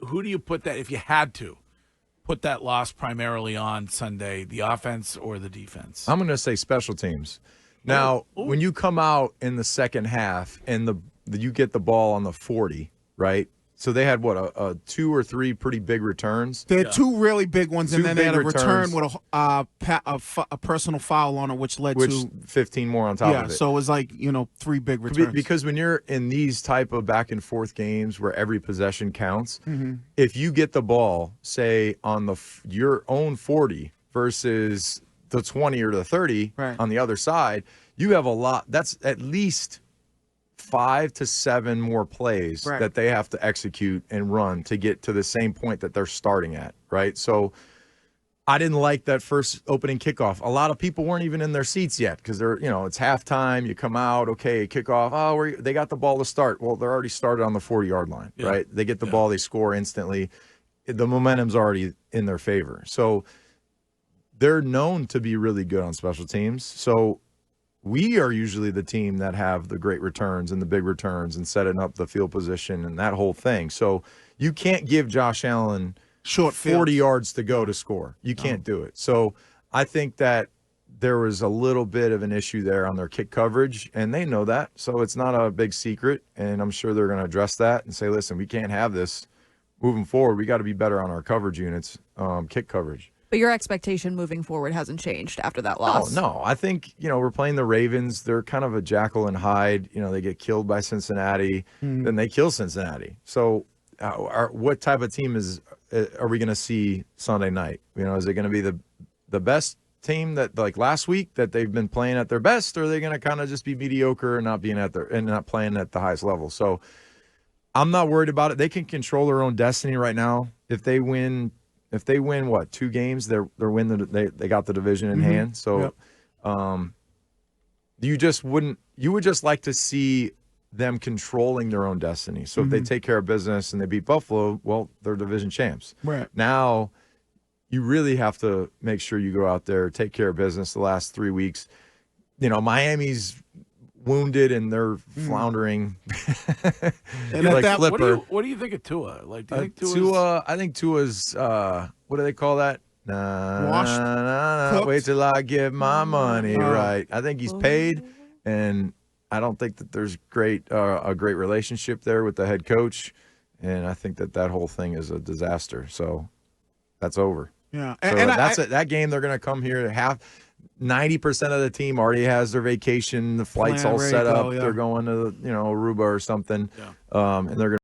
Who do you put that, if you had to, put that loss primarily on Sunday, the offense or the defense? I'm going to say special teams. Now, when you come out in the second half and you get the ball on the 40, right? So they had, a 2 or 3 pretty big returns? They had 2 really big ones, and then they had a returns. return with a personal foul on it, which led to 15 more on top of it. Yeah, so it was like, 3 big returns. Because when you're in these type of back-and-forth games where every possession counts, if you get the ball, say, on your own 40 versus the 20 or the 30 on the other side, you have a lot. That's at least 5 to 7 more plays that they have to execute and run to get to the same point that they're starting at, right? So I didn't like that first opening kickoff. A lot of people weren't even in their seats yet because they're, it's halftime. You come out, okay, kickoff. Oh, they got the ball to start. Well, they're already started on the 40-yard line, right? They get the ball, they score instantly. The momentum's already in their favor. So they're known to be really good on special teams. So we are usually the team that have the great returns and the big returns and setting up the field position and that whole thing. So you can't give Josh Allen short 40 yards to go to score. You can't do it. So I think that there was a little bit of an issue there on their kick coverage, and they know that. So it's not a big secret, and I'm sure they're going to address that and say, listen, we can't have this moving forward. We got to be better on our coverage units, kick coverage. But your expectation moving forward hasn't changed after that loss. No. I think, we're playing the Ravens. They're kind of a Jekyll and Hyde. They get killed by Cincinnati, then they kill Cincinnati. So what type of team are we going to see Sunday night? Is it going to be the best team that, like last week, that they've been playing at their best, or are they going to kind of just be mediocre and not playing at the highest level? So I'm not worried about it. They can control their own destiny right now. If they win 2 games, they got the division in hand. So you would just like to see them controlling their own destiny. So if they take care of business and they beat Buffalo, well, they're division champs. Right. Now you really have to make sure you go out there, take care of business the last 3 weeks. Miami's wounded and they're floundering. And like Flipper. What do you think of Tua? Like, do you think Tua's... I think Tua's, what do they call that? Washed. Wait till I get my money right. I think he's paid, and I don't think that there's a great relationship there with the head coach, and I think that whole thing is a disaster. So that's over. Yeah, so that game. They're going to come here 90% of the team already has their vacation, the flights all set up. They're going to Aruba or something, and they're going